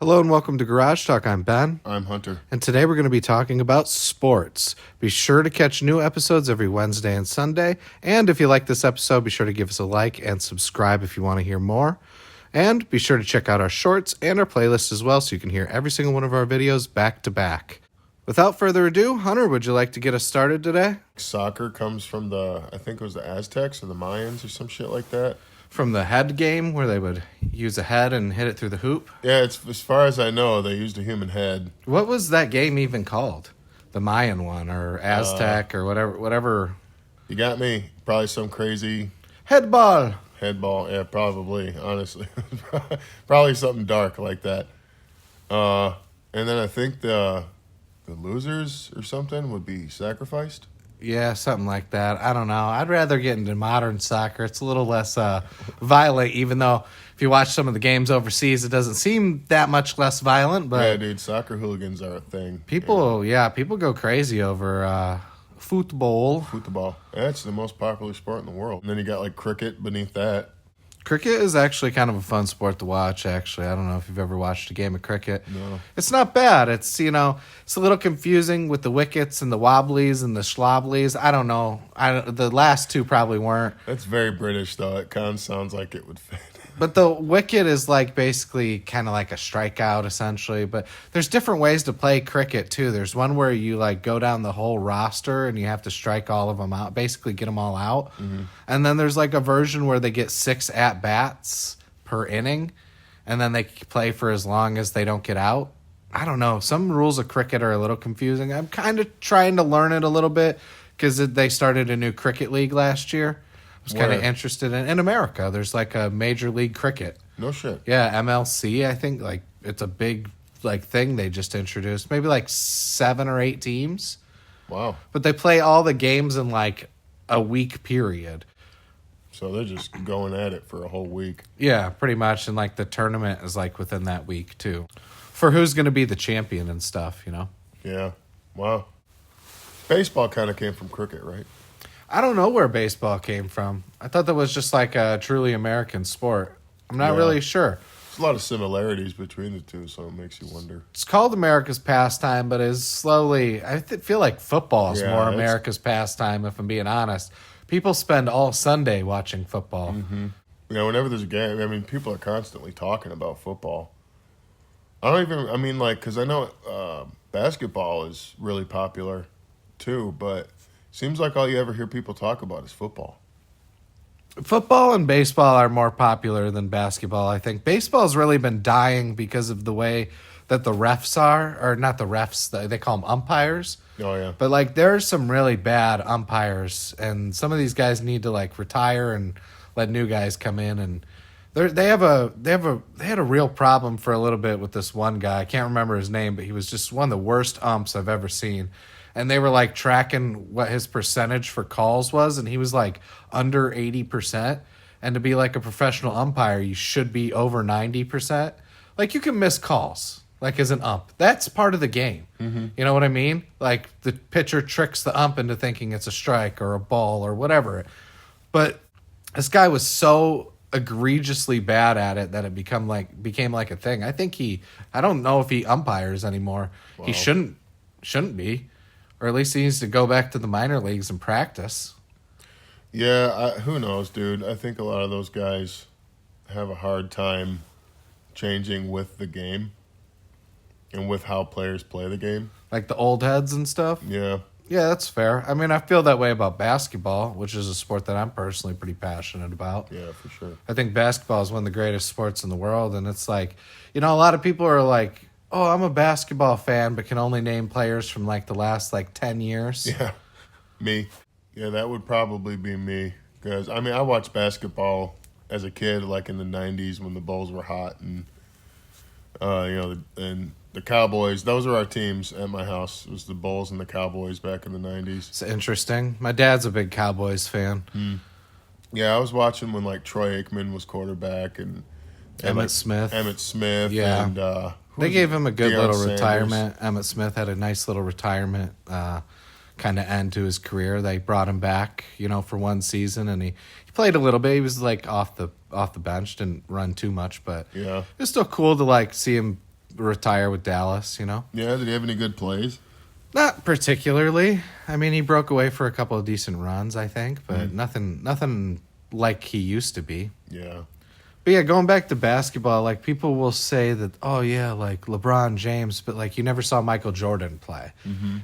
Hello and welcome to Garage Talk. I'm Ben. I'm Hunter. And today we're going to be talking about sports. Be sure to catch new episodes every Wednesday and Sunday. And if you like this episode, be sure to give us a like and subscribe if you want to hear more. And be sure to check out our shorts and our playlist as well so you can hear every single one of our videos back to back. Without further ado, Hunter, would you like to get us started today? Soccer comes from I think it was the Aztecs or the Mayans or some shit like that. From the head game where they would use a head and hit it through the hoop? Yeah, it's as far as I know, they used a human head. What was that game even called? The Mayan one or Aztec or whatever. You got me. Probably some crazy Head ball. head ball. Yeah, probably, honestly. Probably something dark like that. And then I think the losers or something would be sacrificed. Yeah, something like that. I don't know. I'd rather get into modern soccer. It's a little less violent, even though if you watch some of the games overseas, it doesn't seem that much less violent. But Yeah, dude, soccer hooligans are a thing. people go crazy over football. Football. Yeah, it's the most popular sport in the world. And then you got like cricket beneath that. Cricket is actually kind of a fun sport to watch, actually. I don't know if you've ever watched a game of cricket. No. It's not bad. It's, it's a little confusing with the wickets and the wobblies and the schlobblies. I don't know. The last two probably weren't. That's very British, though. It kind of sounds like it would fit. But the wicket is like basically kind of like a strikeout, essentially. But there's different ways to play cricket, too. There's one where you like go down the whole roster and you have to strike all of them out, basically get them all out. Mm-hmm. And then there's like a version where they get 6 at-bats per inning, and then they play for as long as they don't get out. I don't know. Some rules of cricket are a little confusing. I'm kind of trying to learn it a little bit because they started a new cricket league last year. I was kind of interested in America. There's like a Major League Cricket. No shit. Yeah, MLC, I think like it's a big like thing they just introduced. Maybe like 7 or 8 teams. Wow. But they play all the games in like a week period. So they're just going at it for a whole week. Yeah, pretty much. And like the tournament is like within that week too. For who's going to be the champion and stuff, Yeah. Wow. Baseball kind of came from cricket, right? I don't know where baseball came from. I thought that was just like a truly American sport. I'm not really sure. There's a lot of similarities between the two, so it makes you wonder. It's called America's pastime, but is slowly... feel like football is more it's- America's pastime, if I'm being honest. People spend all Sunday watching football. Mm-hmm. Whenever there's a game, I mean, people are constantly talking about football. Because I know basketball is really popular too, but seems like all you ever hear people talk about is football. Football and baseball are more popular than basketball, I think. Baseball's really been dying because of the way that the refs are, or not the refs, they call them umpires. Oh, yeah. But like there's some really bad umpires, and some of these guys need to like retire and let new guys come in. And they had a real problem for a little bit with this one guy. I can't remember his name, but he was just one of the worst umps I've ever seen. And they were like tracking what his percentage for calls was, and he was like under 80%. And to be like a professional umpire, you should be over 90%. Like you can miss calls, like as an ump. That's part of the game. Mm-hmm. You know what I mean? Like the pitcher tricks the ump into thinking it's a strike or a ball or whatever. But this guy was so egregiously bad at it that it became like a thing. I don't know if he umpires anymore. Wow. He shouldn't be. Or at least he needs to go back to the minor leagues and practice. Yeah, who knows, dude? I think a lot of those guys have a hard time changing with the game and with how players play the game. Like the old heads and stuff? Yeah. Yeah, that's fair. I mean, I feel that way about basketball, which is a sport that I'm personally pretty passionate about. Yeah, for sure. I think basketball is one of the greatest sports in the world, and it's like, a lot of people are like, oh, I'm a basketball fan, but can only name players from like the last like 10 years. Yeah, me. Yeah, that would probably be me. Because, I watched basketball as a kid, like in the 90s when the Bulls were hot. And, and the Cowboys, those were our teams at my house. It was the Bulls and the Cowboys back in the 90s. It's interesting. My dad's a big Cowboys fan. Mm. Yeah, I was watching when like Troy Aikman was quarterback and Emmett Smith. Yeah. And they gave him a good Deion little Sanders. retirement. Emmett Smith had a nice little retirement kind of end to his career. They brought him back, for one season, and he played a little bit. He was like off the bench, didn't run too much, but yeah, it's still cool to like see him retire with Dallas, Yeah, did he have any good plays? Not particularly. I mean, he broke away for a couple of decent runs, I think, but nothing like he used to be. Yeah. But yeah, going back to basketball, like people will say that, oh yeah, like LeBron James, but like you never saw Michael Jordan play.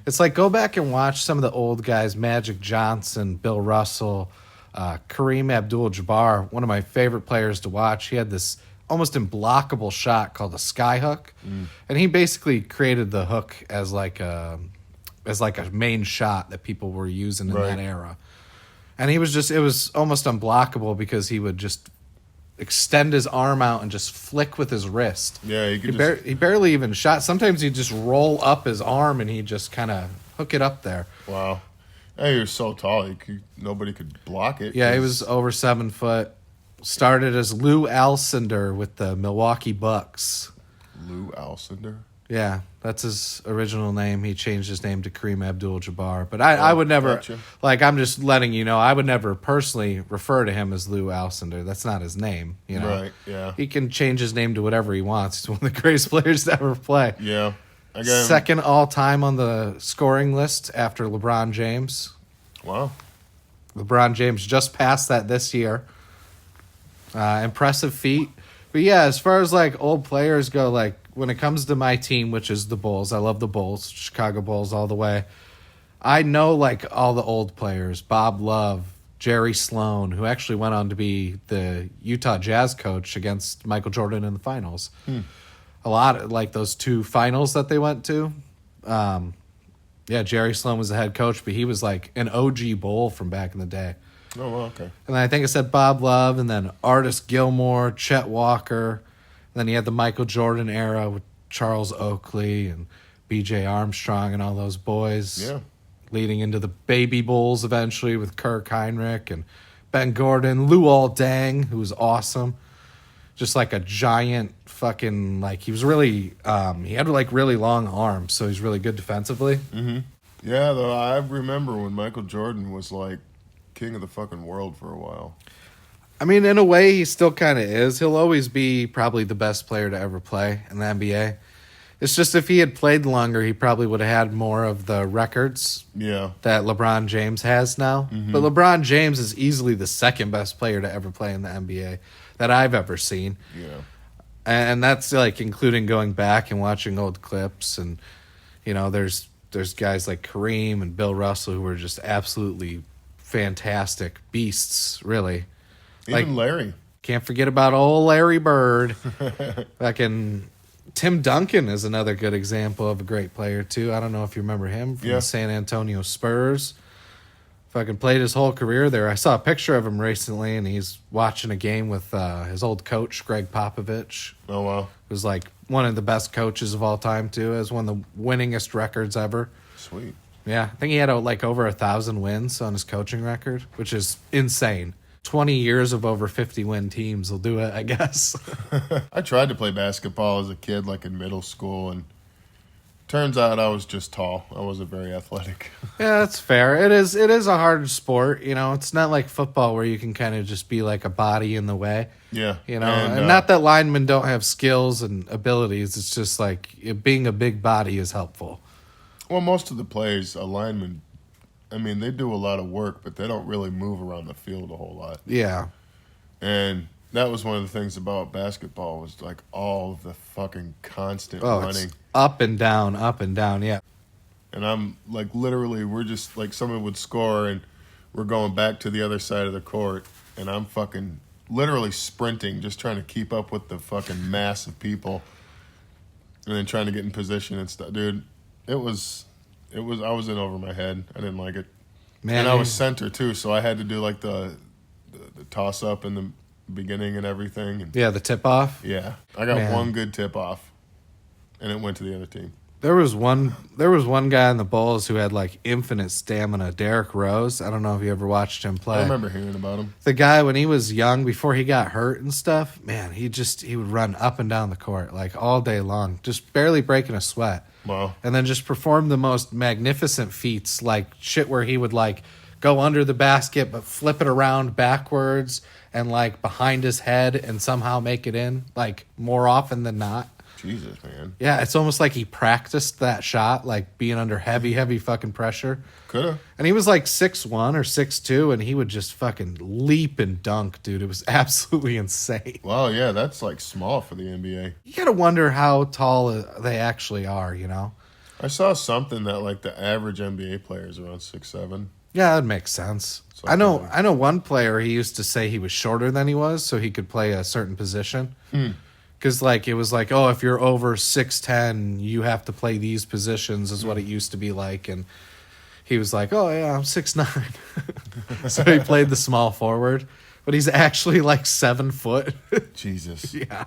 It's like go back and watch some of the old guys, Magic Johnson, Bill Russell, Kareem Abdul-Jabbar, one of my favorite players to watch. He had this almost imblockable shot called a sky hook, and he basically created the hook as like a main shot that people were using in that era. And it was almost unblockable because he would just extend his arm out and just flick with his wrist. Yeah, he barely even shot. Sometimes he'd just roll up his arm and he'd just kind of hook it up there. Wow. Hey, he was so tall, nobody could block it. Yeah, he was over 7 foot. Started as Lou Alcindor with the Milwaukee Bucks. Lou Alcindor? Yeah, that's his original name. He changed his name to Kareem Abdul-Jabbar. But I would never, I'm just letting you know, I would never personally refer to him as Lou Alcindor. That's not his name, Right, yeah. He can change his name to whatever he wants. He's one of the greatest players to ever play. Yeah. I got him. Second all-time on the scoring list after LeBron James. Wow. LeBron James just passed that this year. Impressive feat. But yeah, as far as like old players go, like when it comes to my team, which is the Bulls, I love the Bulls, Chicago Bulls all the way. I know like all the old players, Bob Love, Jerry Sloan, who actually went on to be the Utah Jazz coach against Michael Jordan in the finals. A lot of like those two finals that they went to. Yeah, Jerry Sloan was the head coach, but he was like an OG Bull from back in the day. Oh, well, okay. And then I think I said Bob Love, and then Artis Gilmore, Chet Walker. And then he had the Michael Jordan era with Charles Oakley and B.J. Armstrong and all those boys. Yeah. Leading into the Baby Bulls eventually with Kirk Heinrich and Ben Gordon, Luol Deng, who was awesome. Just like a giant fucking, like, he was really, he had like really long arms, so he's really good defensively. Mm-hmm. Yeah, though, I remember when Michael Jordan was like king of the fucking world for a while. I mean, in a way, he still kind of is. He'll always be probably the best player to ever play in the NBA. It's just if he had played longer, he probably would have had more of the records that LeBron James has now. Mm-hmm. But LeBron James is easily the second best player to ever play in the NBA that I've ever seen. Yeah. And that's like including going back and watching old clips. And, there's guys like Kareem and Bill Russell who are just absolutely fantastic beasts, really. Even Larry. Can't forget about old Larry Bird. Fucking Tim Duncan is another good example of a great player, too. I don't know if you remember him from the San Antonio Spurs. Fucking played his whole career there. I saw a picture of him recently, and he's watching a game with his old coach, Greg Popovich. Oh, wow. Who's like one of the best coaches of all time, too. Has one of the winningest records ever. Sweet. Yeah, I think he had like over 1,000 wins on his coaching record, which is insane. 20 years of over 50-win teams will do it, I guess. I tried to play basketball as a kid, like in middle school, and turns out I was just tall. I wasn't very athletic. Yeah, that's fair. It is a hard sport. It's not like football where you can kind of just be like a body in the way. Yeah. And not that linemen don't have skills and abilities. It's just like being a big body is helpful. Well, most of the players, linemen, I mean, they do a lot of work, but they don't really move around the field a whole lot. Yeah. And that was one of the things about basketball was like all of the fucking constant running. It's up and down, yeah. And I'm like literally, we're just like someone would score and we're going back to the other side of the court and I'm fucking literally sprinting, just trying to keep up with the fucking mass of people and then trying to get in position and stuff. Dude, I was in over my head. I didn't like it. Man, and I was center too, so I had to do like the toss up in the beginning and everything. And, yeah, the tip off. Yeah, I got one good tip off, and it went to the other team. There was one guy in the Bulls who had like infinite stamina. Derrick Rose. I don't know if you ever watched him play. I remember hearing about him. The guy when he was young, before he got hurt and stuff, man, he would run up and down the court like all day long, just barely breaking a sweat. Wow. And then just perform the most magnificent feats, like shit where he would like go under the basket but flip it around backwards and like behind his head and somehow make it in, like more often than not. Jesus, man. Yeah, it's almost like he practiced that shot, like being under heavy fucking pressure. Coulda. And he was like 6'1" or 6'2", and he would just fucking leap and dunk, dude. It was absolutely insane. Wow, yeah, that's like small for the NBA. You gotta wonder how tall they actually are, you know? I saw something that like the average NBA player is around 6'7". Yeah, that makes sense. So I know one player, he used to say he was shorter than he was so he could play a certain position. Because, like, it was like, oh, if you're over 6'10", you have to play these positions, is what it used to be like. And he was like, oh, yeah, I'm 6'9". So he played the small forward. But he's actually, like, 7 foot. Jesus. Yeah.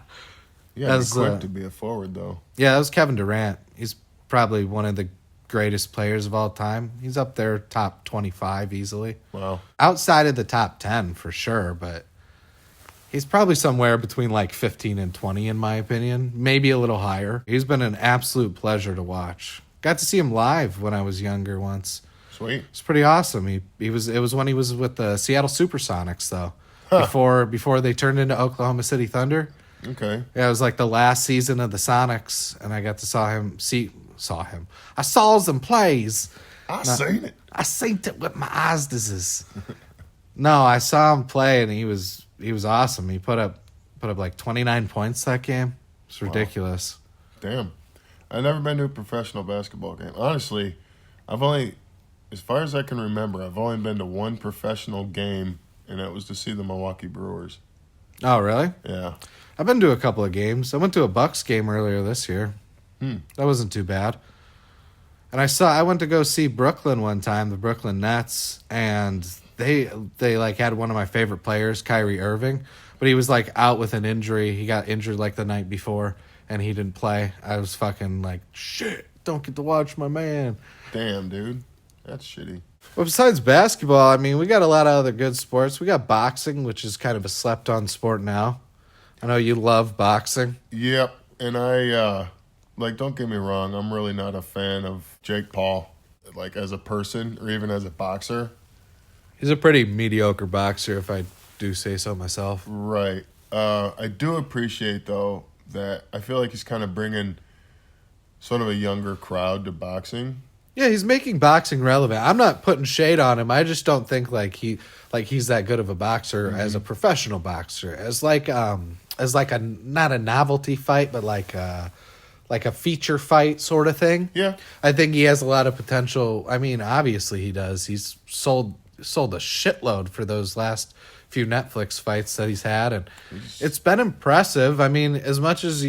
Yeah, he's quick to be a forward, though. Yeah, that was Kevin Durant. He's probably one of the greatest players of all time. He's up there top 25 easily. Wow. Outside of the top 10 for sure, but he's probably somewhere between like 15 and 20 in my opinion, maybe a little higher. He's been an absolute pleasure to watch. Got to see him live when I was younger once. Sweet. It's pretty awesome. It was when he was with the Seattle Supersonics though. Before they turned into Oklahoma City Thunder. Okay. Yeah, it was like the last season of the Sonics, and I got to saw him. I saw him plays. Seen it. I seen it with my eyes. No, I saw him play, and he was awesome. He put up like 29 points that game. It's ridiculous. Wow. Damn. I've never been to a professional basketball game. Honestly, as far as I can remember, I've only been to one professional game, and that was to see the Milwaukee Brewers. Oh, really? Yeah. I've been to a couple of games. I went to a Bucks game earlier this year. That wasn't too bad. And I went to go see Brooklyn one time, the Brooklyn Nets, and they like had one of my favorite players, Kyrie Irving, but he was like out with an injury. He got injured like the night before, and he didn't play. I was fucking like, shit, don't get to watch my man. Damn, dude. That's shitty. Well, besides basketball, I mean, we got a lot of other good sports. We got boxing, which is kind of a slept-on sport now. I know you love boxing. Yep, and don't get me wrong, I'm really not a fan of Jake Paul, like as a person or even as a boxer. He's a pretty mediocre boxer, if I do say so myself. Right. I do appreciate, though, that I feel like he's kind of bringing sort of a younger crowd to boxing. Yeah, he's making boxing relevant. I'm not putting shade on him. I just don't think he's that good of a boxer as a professional boxer. As a not a novelty fight, but like a feature fight sort of thing. Yeah. I think he has a lot of potential. I mean, obviously he does. He's sold a shitload for those last few Netflix fights that he's had, and it's been impressive. I mean, as much as,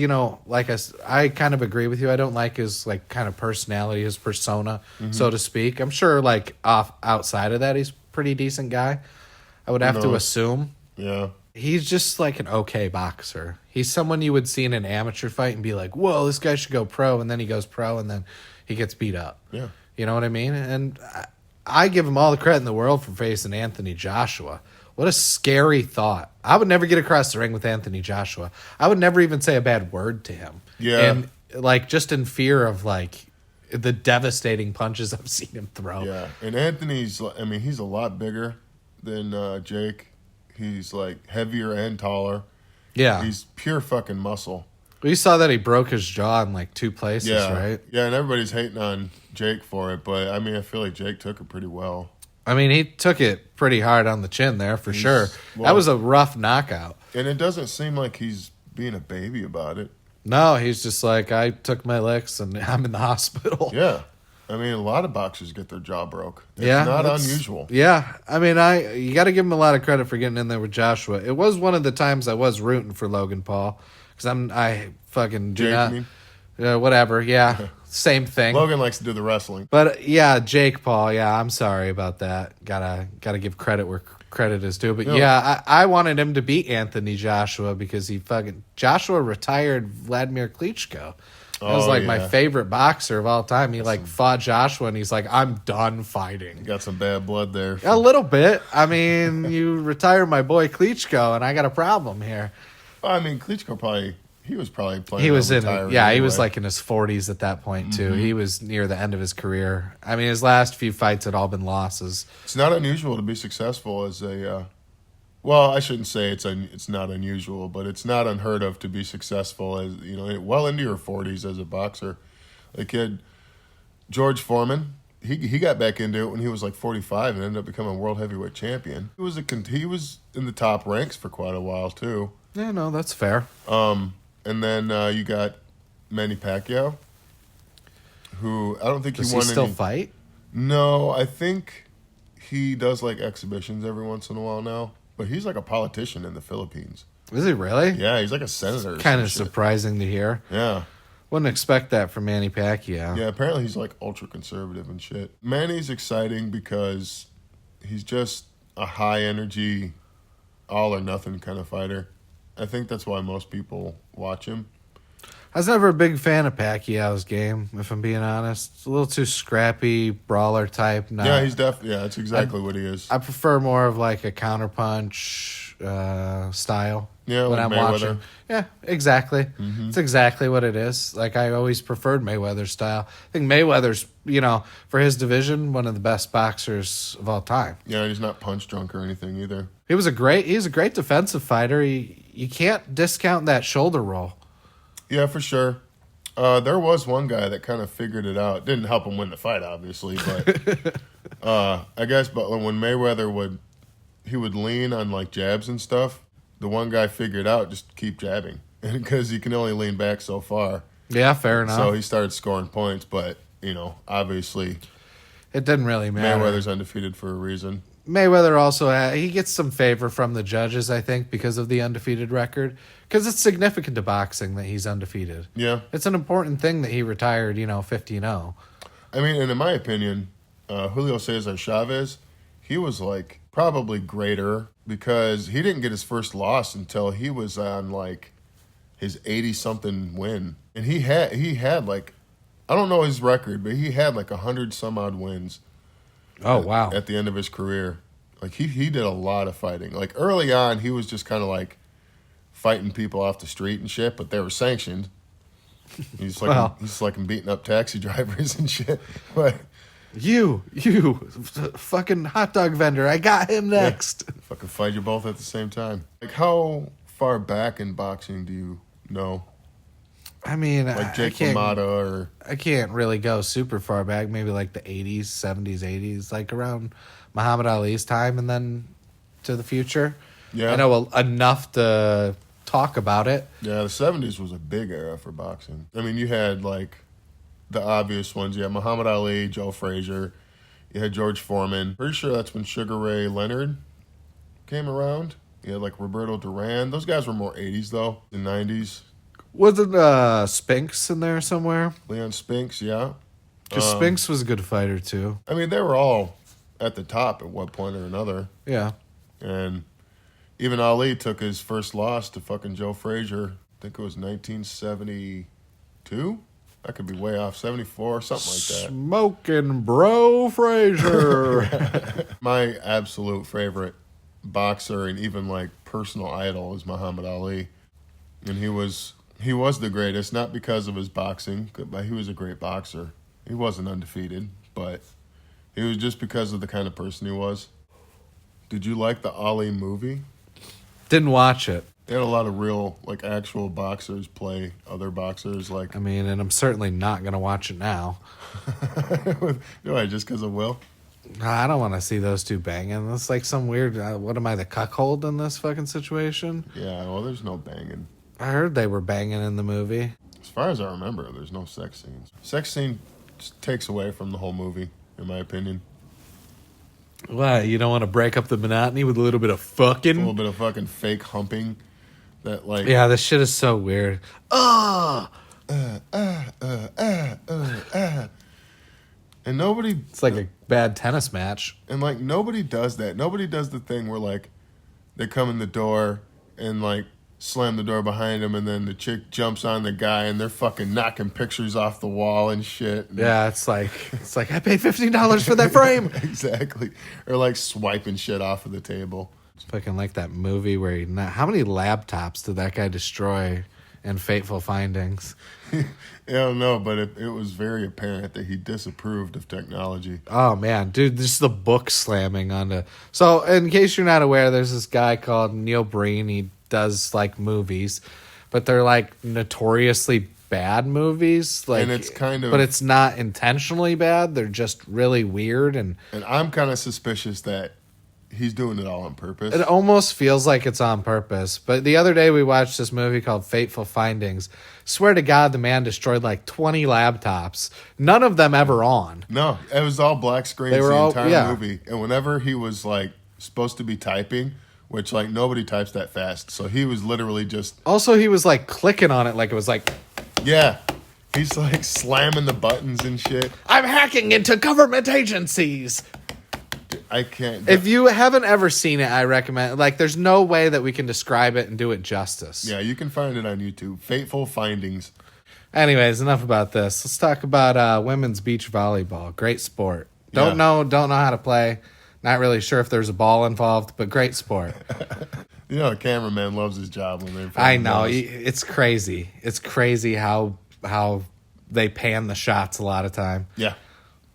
I kind of agree with you. I don't like his like kind of personality, his persona, so to speak. I'm sure like outside of that, he's a pretty decent guy. I would have to assume. Yeah. He's just like an okay boxer. He's someone you would see in an amateur fight and be like, whoa, this guy should go pro. And then he goes pro and then he gets beat up. Yeah. You know what I mean? And I give him all the credit in the world for facing Anthony Joshua. What a scary thought. I would never get across the ring with Anthony Joshua. I would never even say a bad word to him. Yeah. And like just in fear of like the devastating punches I've seen him throw. Yeah. And Anthony's, he's a lot bigger than Jake. He's like heavier and taller. Yeah. He's pure fucking muscle. We saw that he broke his jaw in like 2 places, right? Yeah, and everybody's hating on Jake for it, but I feel like Jake took it pretty well. I mean, he took it pretty hard on the chin there for sure. That was a rough knockout. And it doesn't seem like he's being a baby about it. No, he's just like, I took my licks and I'm in the hospital. Yeah. I mean, a lot of boxers get their jaw broke. It's not unusual. Yeah. I mean, you got to give him a lot of credit for getting in there with Joshua. It was one of the times I was rooting for Logan Paul because I fucking do Jake, not. Whatever. Yeah. Same thing. Logan likes to do the wrestling. But yeah, Jake Paul. Yeah, I'm sorry about that. Gotta give credit where credit is due. But yeah, I wanted him to beat Anthony Joshua because Joshua retired Vladimir Klitschko. That was my favorite boxer of all time. He fought Joshua and he's like, I'm done fighting. You got some bad blood there. A little bit. I mean, you retire my boy Klitschko and I got a problem here. Well, I mean, Klitschko he was probably playing. He was he was like in his 40s at that point too. Mm-hmm. He was near the end of his career. I mean, his last few fights had all been losses. It's not unusual to be successful as Well, I shouldn't say it's not unusual, but it's not unheard of to be successful as well into your 40s as a boxer. Like kid George Foreman, he got back into it when he was like 45 and ended up becoming a world heavyweight champion. He was in the top ranks for quite a while too. Yeah, no, that's fair. And then you got Manny Pacquiao, who I don't think Does he he won still any. fight? No, I think he does like exhibitions every once in a while now. But he's like a politician in the Philippines. Is he really? Yeah, he's like a senator. Kind of surprising to hear. Yeah. Wouldn't expect that from Manny Pacquiao. Yeah, apparently he's like ultra conservative and shit. Manny's exciting because he's just a high energy, all or nothing kind of fighter. I think that's why most people watch him. I was never a big fan of Pacquiao's game, if I'm being honest. It's a little too scrappy, brawler type. Yeah, he's definitely, that's exactly what he is. I prefer more of like a counterpunch style. Yeah, when like I'm Mayweather. watching. Yeah, exactly. It's exactly what it is. Like I always preferred Mayweather's style. I think Mayweather's, for his division, one of the best boxers of all time. Yeah, he's not punch drunk or anything either. He's a great defensive fighter. You can't discount that shoulder roll. Yeah, for sure. There was one guy that kind of figured it out. Didn't help him win the fight, obviously, but I guess. But when Mayweather would lean on like jabs and stuff, the one guy figured out just keep jabbing because he can only lean back so far. Yeah, fair enough. So he started scoring points, but obviously it didn't really matter. Mayweather's undefeated for a reason. Mayweather also he gets some favor from the judges, I think, because of the undefeated record. Because it's significant to boxing that he's undefeated. Yeah. It's an important thing that he retired, 50-0. I mean, and in my opinion, Julio Cesar Chavez, he was like probably greater because he didn't get his first loss until he was on like his 80-something win. And he had like, I don't know his record, but he had like 100 some odd wins. Oh, wow. At the end of his career. Like he did a lot of fighting. Like early on, he was just kind of like fighting people off the street and shit, but they were sanctioned. He's like beating up taxi drivers and shit. But you fucking hot dog vendor, I got him next. Yeah, fucking fight you both at the same time. Like how far back in boxing do you know? I mean, like Jake LaMotta or I can't really go super far back, maybe like the 80s, 70s, 80s, like around Muhammad Ali's time and then to the future. Yeah. I know enough to talk about it. Yeah, the 70s was a big era for boxing. I mean, you had like the obvious ones. You had Muhammad Ali, Joe Frazier. You had George Foreman. Pretty sure that's when Sugar Ray Leonard came around. You had like Roberto Duran. Those guys were more 80s though, the 90s. Wasn't Spinks in there somewhere? Leon Spinks, yeah. Because Spinks was a good fighter too. I mean, they were all at the top at one point or another. Yeah. And even Ali took his first loss to fucking Joe Frazier. I think it was 1972. I could be way off. 74, something like that. Smoking Bro Frazier. My absolute favorite boxer and even like personal idol is Muhammad Ali. And he was the greatest, not because of his boxing, but he was a great boxer. He wasn't undefeated, but he was just because of the kind of person he was. Did you like the Ali movie? Didn't watch it. They had a lot of real, like, actual boxers play other boxers. Like, I mean, and I'm certainly not going to watch it now. Why, just because of Will? I don't want to see those two banging. That's like some weird, what am I, the cuckold in this fucking situation? Yeah, well, there's no banging. I heard they were banging in the movie. As far as I remember, there's no sex scenes. Sex scene just takes away from the whole movie, in my opinion. What, you don't want to break up the monotony with a little bit of fucking? A little bit of fucking fake humping. That like yeah, this shit is so weird. And nobody. It's like a bad tennis match. And like nobody does that. Nobody does the thing where like they come in the door and like slam the door behind them, and then the chick jumps on the guy and they're fucking knocking pictures off the wall and shit. Yeah, it's like I paid $15 for that frame. Exactly. Or like swiping shit off of the table. It's fucking like that movie where how many laptops did that guy destroy in Fateful Findings. I don't know, but it was very apparent that he disapproved of technology. Oh man, dude, this is the book slamming on the. So, in case you're not aware, there's this guy called Neil Breen. He does like movies, but they're like notoriously bad movies. Like, And it's kind of, but it's not intentionally bad. They're just really weird, and I'm kind of suspicious that he's doing it all on purpose. it almost feels like it's on purpose. But the other day we watched this movie called Fateful Findings. Swear to God, the man destroyed like 20 laptops. None of them ever on. No, it was all black screens They were the all- entire yeah. movie. And whenever he was like supposed to be typing, which like nobody types that fast, so he was literally just Also, he was like clicking on it like it was like, yeah. He's like slamming the buttons and shit. I'm hacking into government agencies. I can't. If you haven't ever seen it, I recommend. Like, there's no way that we can describe it and do it justice. Yeah, you can find it on YouTube. Fateful Findings. Anyways, enough about this. Let's talk about women's beach volleyball. Great sport. Don't know how to play. Not really sure if there's a ball involved, but great sport. You know, the cameraman loves his job when they're. I know, it's crazy. It's crazy how they pan the shots a lot of time. Yeah,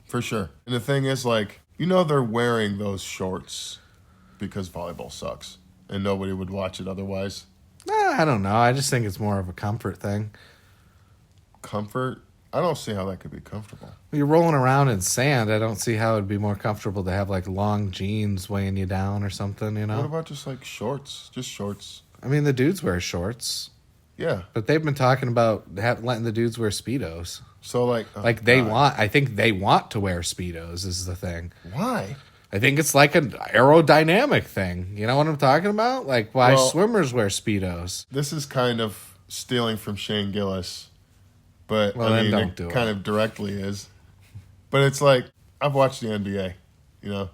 for sure. And the thing is, like, you know, they're wearing those shorts because volleyball sucks, and nobody would watch it otherwise. I don't know. I just think it's more of a comfort thing. Comfort? I don't see how that could be comfortable. You're rolling around in sand. I don't see how it'd be more comfortable to have like long jeans weighing you down or something, you know? What about just like shorts? Just shorts. I mean, the dudes wear shorts, Yeah. but they've been talking about letting the dudes wear Speedos. So like, oh, Like I think they want to wear Speedos is the thing. Why? I think it's like an aerodynamic thing. You know what I'm talking about? Like why Well- swimmers wear Speedos. This is kind of stealing from Shane Gillis, but Well, I then mean, don't it do it. kind of directly is. But it's like, I've watched the NBA, you know.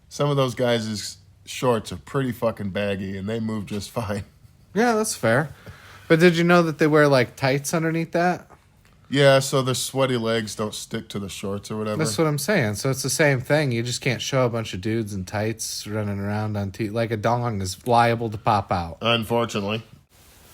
Some of those guys' shorts are pretty fucking baggy, and they move just fine. Yeah, that's fair. But did you know that they wear like tights underneath that? Yeah, so the sweaty legs don't stick to the shorts or whatever. That's what I'm saying. So it's the same thing. You just can't show a bunch of dudes in tights running around on like a dong is liable to pop out. Unfortunately.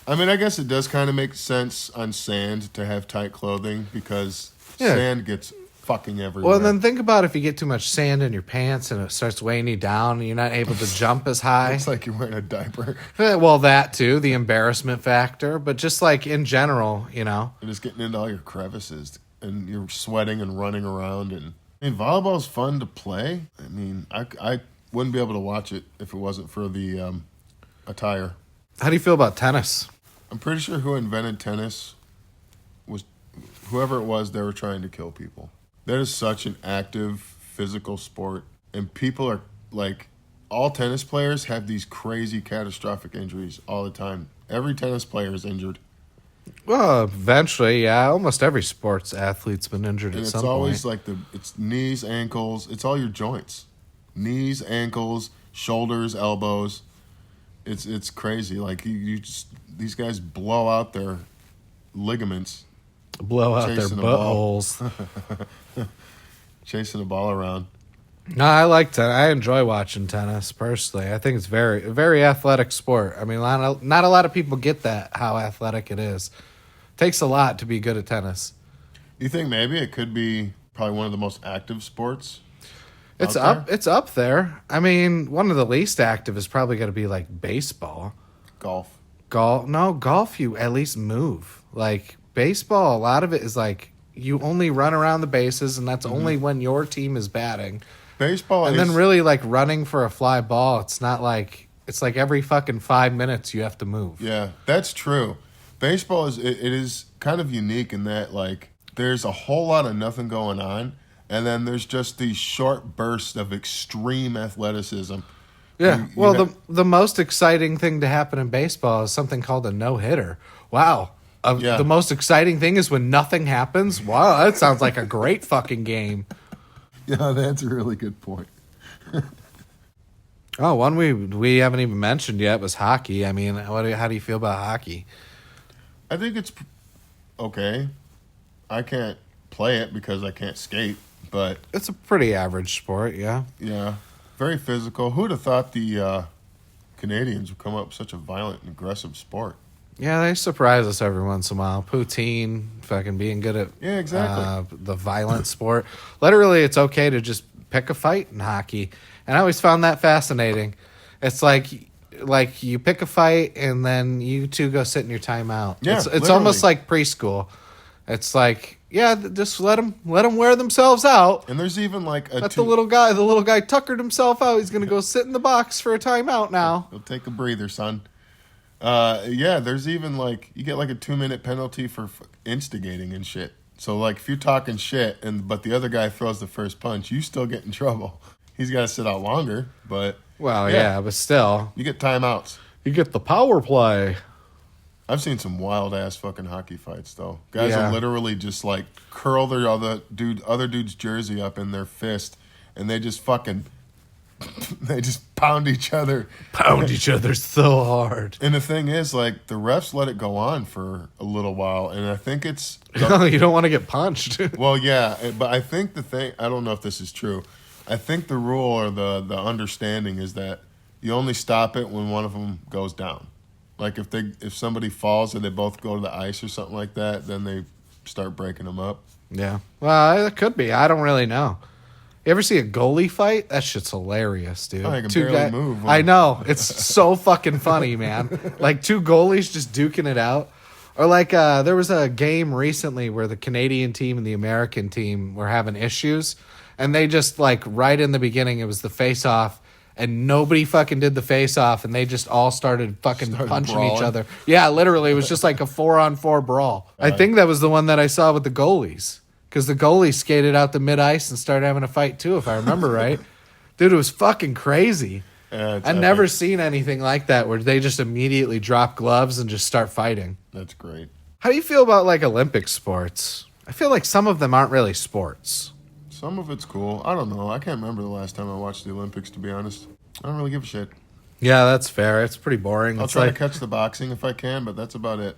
I mean, I guess it does kind of make sense on sand to have tight clothing because sand gets fucking everywhere. Well, then think about if you get too much sand in your pants and it starts weighing you down and you're not able to jump as high. It's like you're wearing a diaper. Well, that too, the embarrassment factor. But just like in general, you know. And just getting into all your crevices and you're sweating and running around. And I mean, volleyball's fun to play. I mean, I wouldn't be able to watch it if it wasn't for the attire. How do you feel about tennis? I'm pretty sure who invented tennis was whoever it was. They were trying to kill people. That is such an active physical sport, and people are like, all tennis players have these crazy catastrophic injuries all the time. Every tennis player is injured, Well, eventually, yeah. Almost every sports athlete's been injured and at it's some always point. like it's knees, ankles. It's all your joints, knees, ankles, shoulders, elbows. It's crazy. Like you just these guys blow out their ligaments Blow out their chasing a ball. buttholes. chasing a ball around. No, I like tennis. I enjoy watching tennis personally. I think it's a very athletic sport. I mean, not a lot of people get that how athletic it is. Takes a lot to be good at tennis. You think maybe it could be probably one of the most active sports? It's out up. there? It's up there. I mean, one of the least active is probably going to be like baseball, Golf. golf. No, golf. You at least move. Like baseball, a lot of it is like you only run around the bases, and that's only when your team is batting. Baseball And is, then really like running for a fly ball, it's not like it's like every fucking 5 minutes you have to move. yeah, that's true. Baseball is it is kind of unique in that like there's a whole lot of nothing going on, and then there's just these short bursts of extreme athleticism. Yeah. You Well, have- the most exciting thing to happen in baseball is something called a no-hitter. Wow. Yeah. The most exciting thing is when nothing happens. Wow, that sounds like a great fucking game. Yeah, that's a really good point. Oh, one we haven't even mentioned yet was hockey. I mean, how do you feel about hockey? I think it's okay. I can't play it because I can't skate, but It's a pretty average sport, yeah. yeah, very physical. Who'd have thought the Canadians would come up with such a violent and aggressive sport? Yeah, they surprise us every once in a while. Poutine, fucking being good at Yeah, exactly. the violent sport. Literally, it's okay to just pick a fight in hockey, and I always found that fascinating. It's like you pick a fight, and then you two go sit in your timeout. Yeah, it's literally. almost like preschool. It's like, yeah, just let them wear themselves out. And there's even like Let the little guy tuckered himself out. He's gonna go sit in the box for a timeout now. He'll take a breather, son. Yeah, there's even like you get like a 2-minute penalty for instigating and shit. So like if you're talking shit but the other guy throws the first punch, you still get in trouble. He's got to sit out longer, but Well, yeah, but still, you get timeouts. you get the power play. I've seen some wild ass fucking hockey fights though. Guys Yeah. will literally just like curl their other dude's jersey up in their fist, and they just fucking they just pound each other. Pound each other so hard. And the thing is, like the refs let it go on for a little while, and I think it's You don't want to get punched. well, yeah, but I think the thing I don't know if this is true. I think the rule or the understanding is that you only stop it when one of them goes down. Like if somebody falls and they both go to the ice or something like that, then they start breaking them up. Yeah. Well, it could be. I don't really know. You ever see a goalie fight? That shit's hilarious, dude. Oh, I can barely move. I know. It's so fucking funny, man. Like two goalies just duking it out. Or like there was a game recently where the Canadian team and the American team were having issues. And they just like right in the beginning, it was the face-off. And nobody fucking did the face-off. And they just all started punching brawling. each other. Yeah, literally. It was just like a 4-on-4 brawl. I think that was the one that I saw with the goalies. Because the goalie skated out the mid-ice and started having a fight, too, if I remember right. Dude, it was fucking crazy. Yeah, I've never seen anything like that where they just immediately drop gloves and just start fighting. That's great. How do you feel about, like, Olympic sports? I feel like some of them aren't really sports. Some of it's cool. I don't know. I can't remember the last time I watched the Olympics, to be honest. I don't really give a shit. Yeah, that's fair. It's pretty boring. I'll It's try like, to catch the boxing if I can, but that's about it.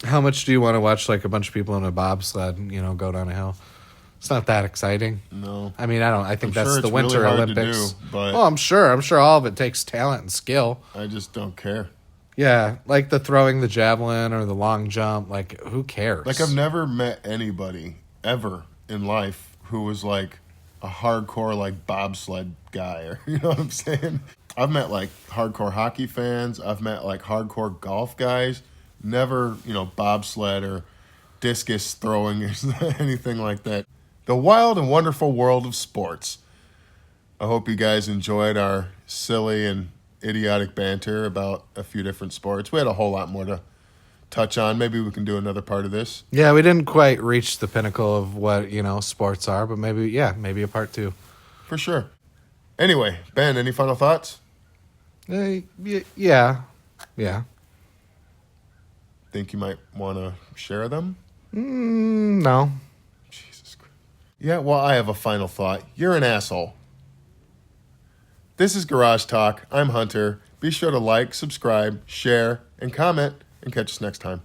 how much do you want to watch, like, a bunch of people in a bobsled, go down a hill? It's not that exciting. No. I mean, I think I'm that's sure the it's Winter really hard to Olympics. do, but Oh, I'm sure all of it takes talent and skill. I just don't care. Yeah, like the throwing the javelin or the long jump. Like, who cares? Like, I've never met anybody ever in life who was like a hardcore like bobsled guy, or you know what I'm saying? I've met like hardcore hockey fans. I've met like hardcore golf guys. Never, bobsled or discus throwing or anything like that. The wild and wonderful world of sports. I hope you guys enjoyed our silly and idiotic banter about a few different sports. We had a whole lot more to touch on. Maybe we can do another part of this. Yeah, we didn't quite reach the pinnacle of what, sports are, but maybe a part 2. For sure. Anyway, Ben, any final thoughts? Yeah. Think you might want to share them? No. Jesus Christ. Yeah, well, I have a final thought. You're an asshole. This is Garage Talk. I'm Hunter. Be sure to like, subscribe, share, and comment, and catch us next time.